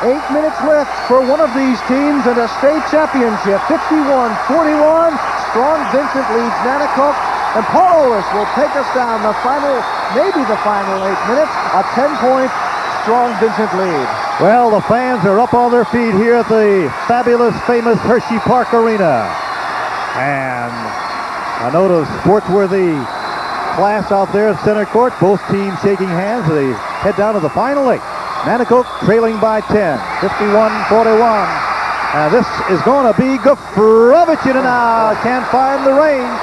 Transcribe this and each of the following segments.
8 minutes left for one of these teams in a state championship. 51-41. Strong Vincent leads Nanticoke. And Paul Olis will take us down the final, maybe the final 8 minutes. A 10-point Strong Vincent lead. Well, the fans are up on their feet here at the fabulous, famous Hershey Park Arena. And a note of sports-worthy class out there at center court. Both teams shaking hands as they head down to the final 8. Nanticoke trailing by 10, 51-41. And this is going to be Gofrovicin now. Can't find the range.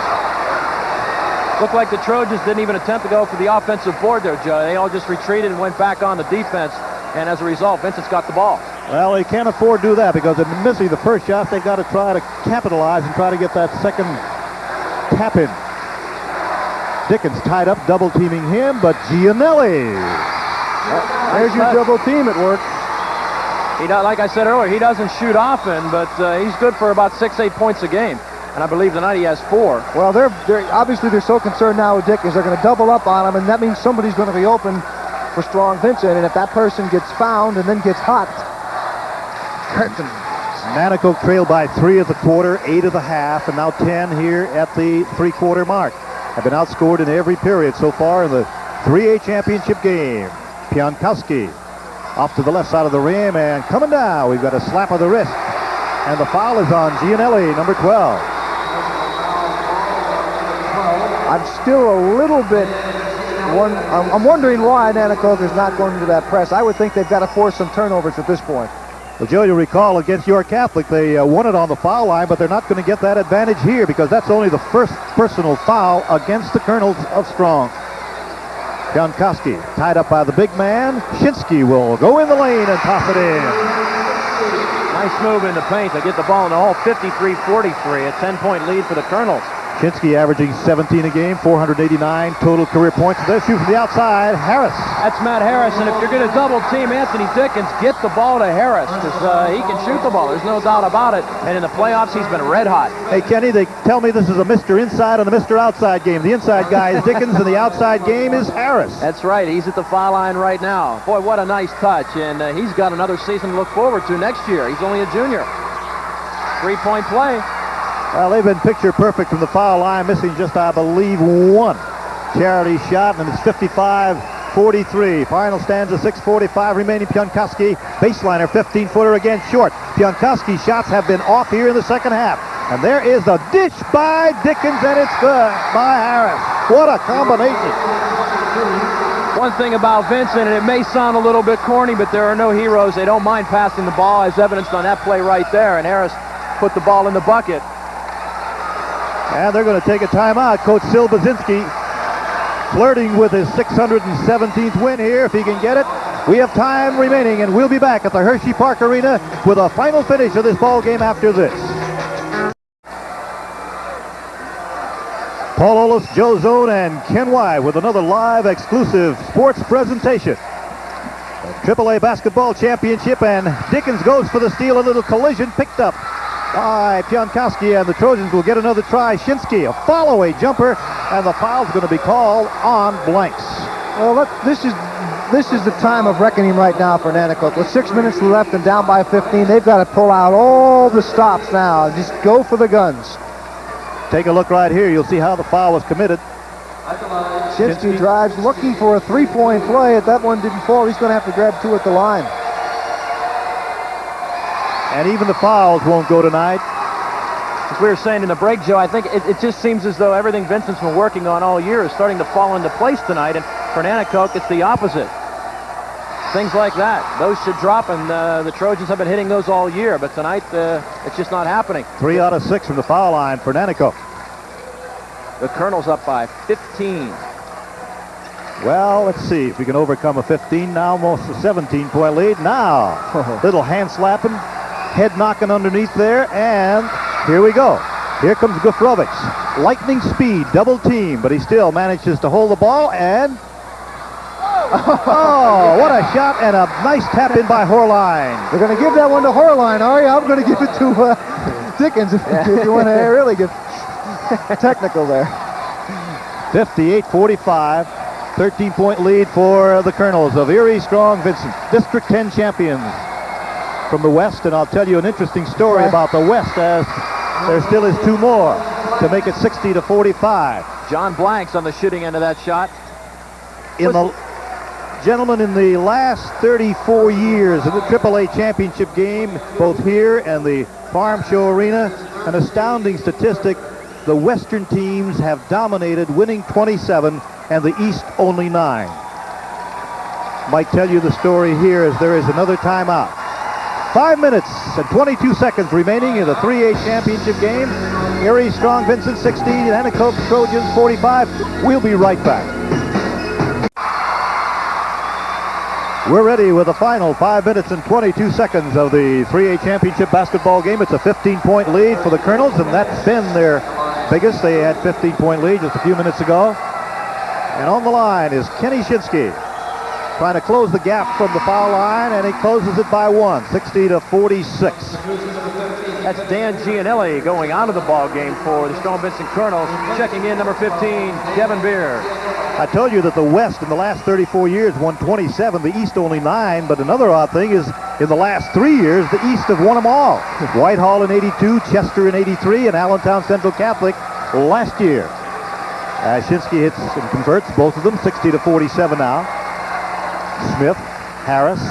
Looked like the Trojans didn't even attempt to go for the offensive board there, Joe. They all just retreated and went back on the defense. And as a result, Vincent's got the ball. Well, they can't afford to do that because they've been missing the first shot. They've got to try to capitalize and try to get that second tap in. Dickens tied up, double teaming him, but Gianelli. There's your double team at work. Like I said earlier, he doesn't shoot often, but he's good for about 6-8 points a game. And I believe tonight he has 4. Well, they're obviously they're so concerned now with Dickens. They're going to double up on him, and that means somebody's going to be open for Strong Vincent. And if that person gets found and then gets hot, curtain. Nanticoke trailed by 3 at the quarter, 8 of the half, and now 10 here at the 3-quarter mark. Have been outscored in every period so far in the 3A championship game. Pionkowski off to the left side of the rim and coming down. We've got a slap of the wrist. And the foul is on Gianelli, number 12. I'm still a little bit... I'm wondering why Nanticoke is not going into that press. I would think they've got to force some turnovers at this point. Well, Joe, you'll recall against York Catholic, they won it on the foul line, but they're not going to get that advantage here because that's only the first personal foul against the Colonels of Strong. Pionkowski tied up by the big man. Shinsky will go in the lane and toss it in. Nice move in the paint to get the ball in the hole. 53-43, a 10-point lead for the Colonels. Shinsky averaging 17 a game, 489 total career points. They're shooting from the outside. Harris. That's Matt Harris, and if you're going to double team Anthony Dickens, get the ball to Harris because he can shoot the ball. There's no doubt about it. And in the playoffs, he's been red hot. Hey, Kenny, they tell me this is a Mr. Inside and a Mr. Outside game. The inside guy is Dickens, and the outside game is Harris. That's right. He's at the foul line right now. Boy, what a nice touch, and he's got another season to look forward to next year. He's only a junior. 3-point play. Well, they've been picture perfect from the foul line, missing just, I believe, 1 charity shot, and it's 55-43. Final stanza, 6:45 remaining. Pionkowski, baseliner, 15-footer again short. Pionkowski's shots have been off here in the second half. And there is the dish by Dickens, and it's good by Harris. What a combination. One thing about Vincent, and it may sound a little bit corny, but there are no heroes. They don't mind passing the ball, as evidenced on that play right there, and Harris put the ball in the bucket. And they're going to take a timeout. Coach Sil Bazinski flirting with his 617th win here, if he can get it. We have time remaining, and we'll be back at the Hershey Park Arena with a final finish of this ball game after this. Paul Olis, Joe Zone, and Ken White with another live exclusive sports presentation. The AAA Basketball Championship, and Dickens goes for the steal. A little collision picked up by Pionkowski, and the Trojans will get another try. Shinsky, a follow-away jumper, and the foul's going to be called on Blanks. Well, look, this is the time of reckoning right now for Nanticoke. With 6 minutes left and down by 15, they've got to pull out all the stops now. Just go for the guns. Take a look right here. You'll see how the foul was committed. Shinsky drives, looking for a 3-point play. If that one didn't fall, he's going to have to grab 2 at the line. And even the fouls won't go tonight. As we were saying in the break, Joe, I think it just seems as though everything Vincent's been working on all year is starting to fall into place tonight. And for Nanticoke, it's the opposite. Things like that. Those should drop, and the Trojans have been hitting those all year. But tonight, it's just not happening. 3 out of 6 from the foul line for Nanticoke. The Colonels up by 15. Well, let's see if we can overcome a 15, now almost a 17-point lead. Now, little hand slapping, head knocking underneath there, and here we go. Here comes Gofrovic. Lightning speed, double team, but he still manages to hold the ball, and oh, what a shot, and a nice tap in by Horline. They're going to give that one to Horline, are you? I'm going to give it to Dickens if you want to really get technical there. 58-45, 13-point lead for the Colonels of Erie Strong Vincent, District 10 champions. from the West, and I'll tell you an interesting story about the West, as there still is 2 more to make it 60-45. John Blanks on the shooting end of that shot. Gentlemen, in the last 34 years of the AAA Championship game, both here and the Farm Show Arena, an astounding statistic: the Western teams have dominated, winning 27, and the East only 9. Might tell you the story here as there is another timeout. 5 minutes and 22 seconds remaining in the 3A championship game. Erie Strong Vincent 60, Nanticoke Trojans 45. We'll be right back. We're ready with the final 5 minutes and 22 seconds of the 3A championship basketball game. It's a 15-point lead for the Colonels, and that's been their biggest. They had 15-point lead just a few minutes ago. And on the line is Kenny Shinsky, trying to close the gap from the foul line, and he closes it by 1, 60-46. That's Dan Gianelli going out of the ball game for the Strong Vincent Colonels. Checking in, number 15, Kevin Beer. I told you that the West in the last 34 years won 27, the East only 9, but another odd thing is in the last 3 years, the East have won them all. Whitehall in 82, Chester in 83, and Allentown Central Catholic last year. Shinsky hits and converts both of them, 60-47 now. Smith, Harris.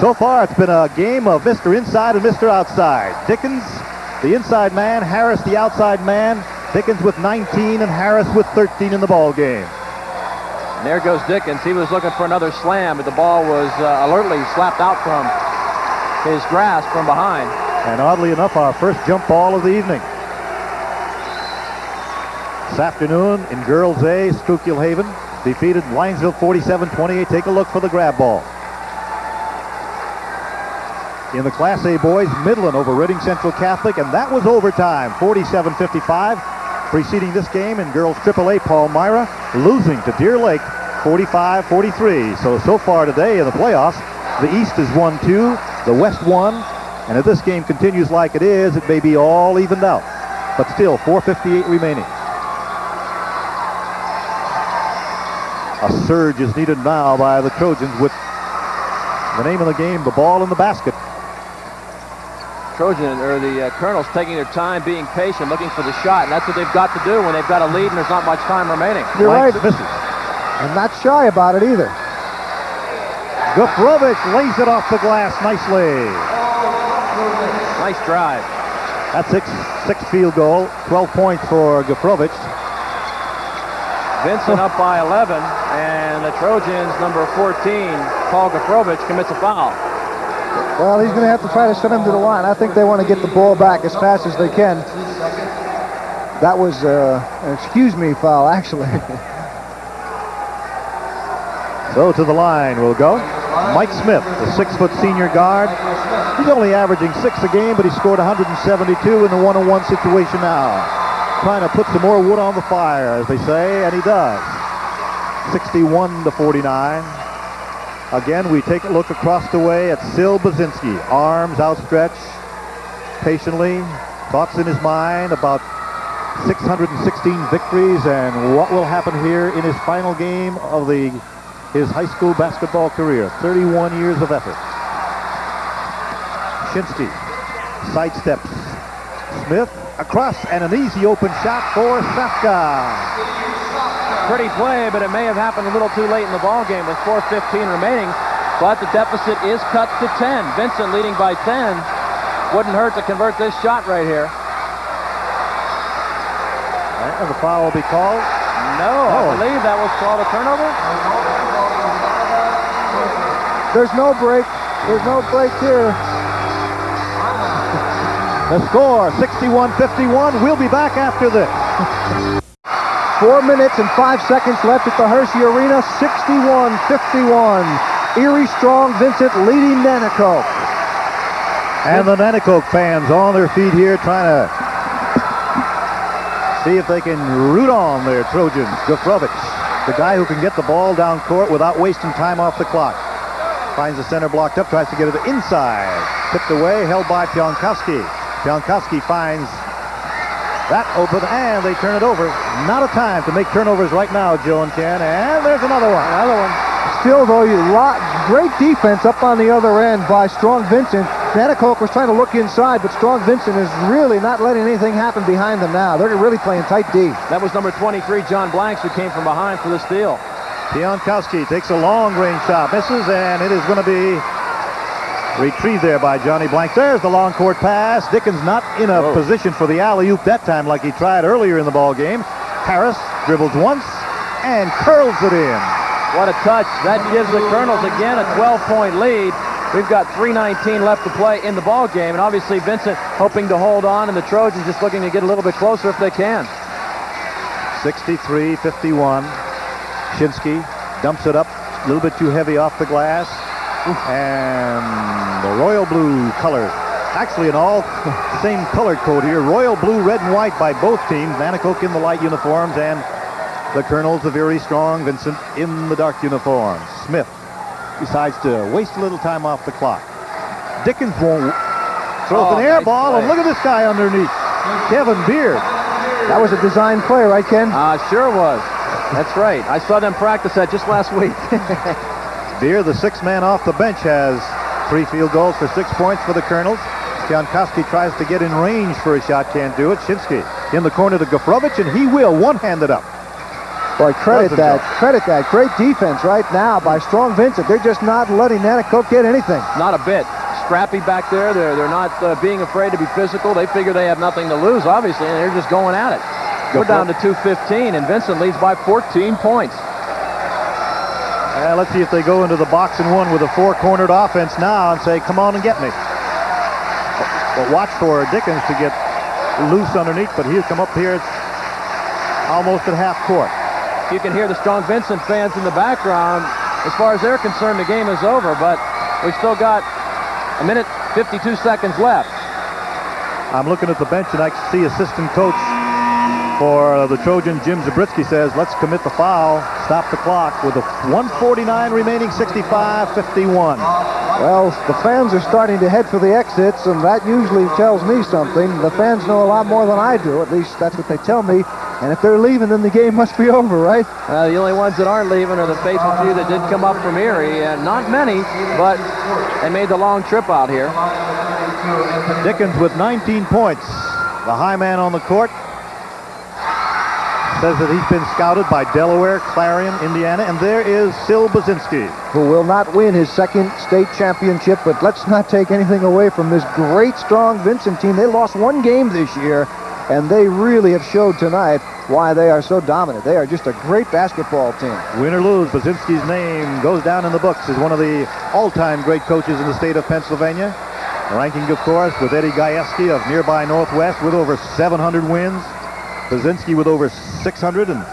So far, it's been a game of Mr. Inside and Mr. Outside. Dickens, the inside man, Harris, the outside man. Dickens with 19 and Harris with 13 in the ball game. And there goes Dickens. He was looking for another slam, but the ball was alertly slapped out from his grasp from behind. And oddly enough, our first jump ball of the evening. This afternoon in Girls A, Schuylkill Haven defeated Linesville 47-28. Take a look for the grab ball. In the Class A boys, Midland over Reading Central Catholic, and that was overtime, 47-55. Preceding this game in girls AAA, Palmyra losing to Deer Lake, 45-43. So far today in the playoffs, the East has won 2, the West won, and if this game continues like it is, it may be all evened out. But still, 4:58 remaining. A surge is needed now by the Trojans with the name of the game, the ball in the basket. The Colonels taking their time, being patient, looking for the shot, and that's what they've got to do when they've got a lead and there's not much time remaining. You're right. Misses. And not shy about it either. Gufrovich lays it off the glass nicely. Nice drive. That's six field goal, 12 points for Gufrovich. Vincent up by 11, and the Trojans, number 14, Paul Gufrovich, commits a foul. Well, he's going to have to try to send him to the line. I think they want to get the ball back as fast as they can. That was an excuse me foul, actually. So to the line will go Mike Smith, the 6-foot senior guard. He's only averaging 6 a game, but he scored 172 in the one-on-one situation now. Trying to put some more wood on the fire, as they say, and he does. 61-49. Again, we take a look across the way at Sil Bazinski. Arms outstretched, patiently, thoughts in his mind about 616 victories and what will happen here in his final game of his high school basketball career. 31 years of effort. Shinsky sidesteps Smith across, and an easy open shot for Safka. Pretty play, but it may have happened a little too late in the ball game with 4:15 remaining. But the deficit is cut to 10. Vincent leading by 10. Wouldn't hurt to convert this shot right here. And the foul will be called. No, I believe that was called a turnover. There's no break. There's no break here. The score, 61-51. We'll be back after this. 4 minutes and 5 seconds left at the Hershey Arena. 61-51. Erie Strong Vincent leading Nanticoke. And the Nanticoke fans on their feet here trying to see if they can root on their Trojans. Gufrovich, the guy who can get the ball down court without wasting time off the clock. Finds the center blocked up, tries to get it inside. Tipped away, held by Pionkowski. Pionkowski finds that open, and they turn it over. Not a time to make turnovers right now, Joe and Ken. And there's another one. still, though, great defense up on the other end by Strong Vincent. Nanticoke was trying to look inside, but Strong Vincent is really not letting anything happen behind them now. They're really playing tight D. That was number 23, John Blanks, who came from behind for the steal. Pionkowski takes a long-range shot, misses, and it is going to be retrieved there by Johnny Blanks. There's the long court pass. Dickens not in a position for the alley-oop that time like he tried earlier in the ball game. Harris dribbles once and curls it in. What a touch. That gives the Colonels again a 12-point lead. We've got 3:19 left to play in the ball game, and obviously Vincent hoping to hold on, and the Trojans just looking to get a little bit closer if they can. 63-51. Shinsky dumps it up a little bit too heavy off the glass. And the royal blue color, actually an all same color code here, royal blue, red and white by both teams. Nanticoke in the light uniforms and the Colonels of Erie Strong Vincent in the dark uniforms. Smith decides to waste a little time off the clock. Dickens won't throws an air ball, and look at this guy underneath, Kevin Beard. That was a design play, right, Ken? Sure was. That's right. I saw them practice that just last week. Beer, the sixth man off the bench, has 3 field goals for 6 points for the Colonels. Pionkowski tries to get in range for a shot, can't do it. Shinsky in the corner to Gofrovich, and he will one-handed up. Boy, credit that. Great defense right now by Strong Vincent. They're just not letting Nanticoke get anything. Not a bit. Scrappy back there. They're not being afraid to be physical. They figure they have nothing to lose, obviously, and they're just going at it. We're down to 2:15, and Vincent leads by 14 points. Let's see if they go into the box and one with a 4-cornered offense now and say, come on and get me. But watch for Dickens to get loose underneath, but he'll come up here. It's almost at half court. You can hear the Strong Vincent fans in the background. As far as they're concerned, the game is over, but we've still got a minute, 52 seconds left. I'm looking at the bench, and I can see assistant coach for the Trojan, Jim Zabritsky, says, let's commit the foul, stop the clock with a 1:49 remaining, 65-51. Well, the fans are starting to head for the exits, and that usually tells me something. The fans know a lot more than I do. At least that's what they tell me. And if they're leaving, then the game must be over, right? The only ones that aren't leaving are the faithful few that did come up from Erie. Not many, but they made the long trip out here. Dickens with 19 points. The high man on the court says that he's been scouted by Delaware, Clarion, Indiana, and there is Sil Basinski, who will not win his second state championship, but let's not take anything away from this great Strong Vincent team. They lost 1 game this year, and they really have showed tonight why they are so dominant. They are just a great basketball team. Win or lose, Basinski's name goes down in the books as one of the all-time great coaches in the state of Pennsylvania. Ranking, of course, with Eddie Gajewski of nearby Northwest with over 700 wins. Basinski with over 600, and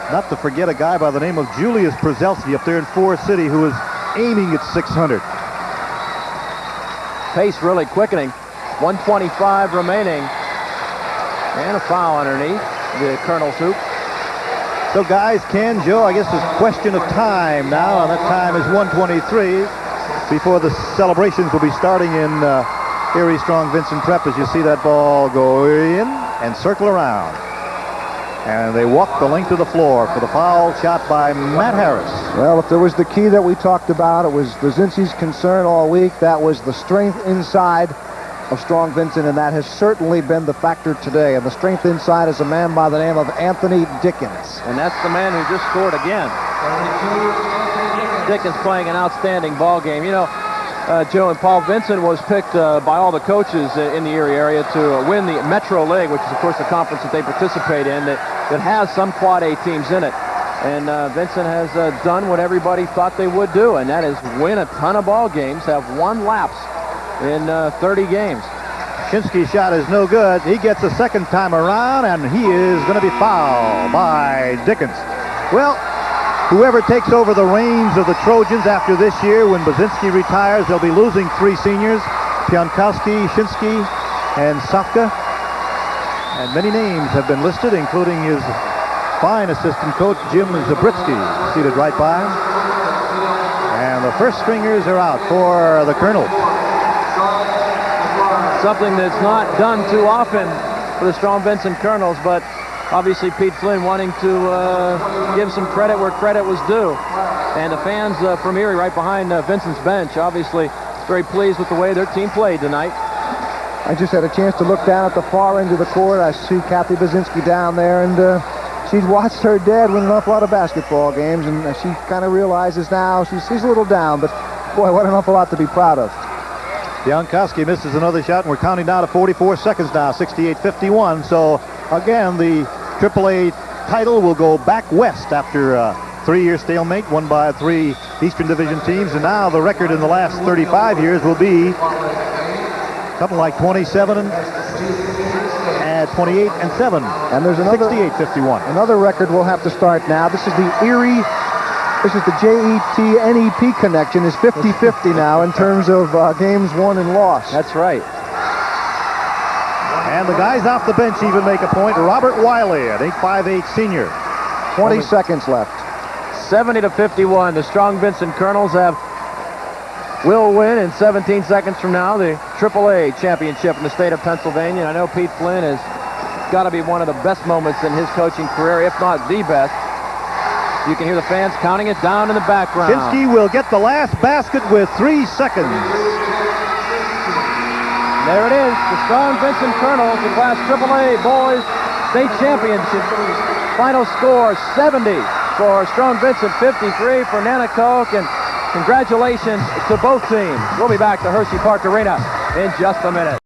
not to forget a guy by the name of Julius Przelski up there in Forest City who is aiming at 600. Pace really quickening. 1:25 remaining. And a foul underneath the Colonel's hoop. So guys, Ken, Joe, I guess it's a question of time now, and that time is 1:23 before the celebrations will be starting in Erie Strong Vincent Prep as you see that ball go in and circle around. And they walk the length of the floor for the foul shot by Matt Harris. Well, if there was the key that we talked about, it was Basinski's concern all week. That was the strength inside of Strong Vincent, and that has certainly been the factor today. And the strength inside is a man by the name of Anthony Dickens. And that's the man who just scored again. Dickens playing an outstanding ball game. You know, Joe and Paul, Vincent was picked by all the coaches in the Erie area to win the Metro League, which is, of course, the conference that they participate in that has some Quad A teams in it. And Vincent has done what everybody thought they would do, and that is win a ton of ball games, have 1 lapse in 30 games. Shinsky's shot is no good. He gets a second time around, and he is going to be fouled by Dickens. Well, whoever takes over the reins of the Trojans after this year, when Basinski retires, they'll be losing 3 seniors, Pionkowski, Shinsky, and Safka. And many names have been listed, including his fine assistant coach, Jim Zabritsky, seated right by him. And the first stringers are out for the Colonels. Something that's not done too often for the Strong Vincent Colonels, but Obviously, Pete Flynn wanting to give some credit where credit was due. And the fans from Erie right behind Vincent's bench, obviously very pleased with the way their team played tonight. I just had a chance to look down at the far end of the court. I see Kathy Baczynski down there, and she's watched her dad win an awful lot of basketball games, and she kind of realizes now she's a little down, but boy, what an awful lot to be proud of. Jankowski misses another shot, and we're counting down to 44 seconds now, 68-51. So, again, the AAA title will go back west after a 3-year stalemate, won by 3 Eastern Division teams, and now the record in the last 35 years will be something like 27 and 28 and 7. And there's another 68-51. Another record we'll have to start now. This is the Erie. This is the JET-NEP connection. Is 50-50 now in terms of games won and lost. That's right. And the guys off the bench even make a point. Robert Wiley, an 8'5" senior. 20 seconds left. 70-51. The Strong Vincent Colonels will win in 17 seconds from now the AAA Championship in the state of Pennsylvania. And I know Pete Flynn has got to be one of the best moments in his coaching career, if not the best. You can hear the fans counting it down in the background. Kinski will get the last basket with 3 seconds. There it is, the Strong Vincent Colonels, the Class AAA Boys State Championship. Final score 70 for Strong Vincent, 53 for Nanticoke, and congratulations to both teams. We'll be back to Hershey Park Arena in just a minute.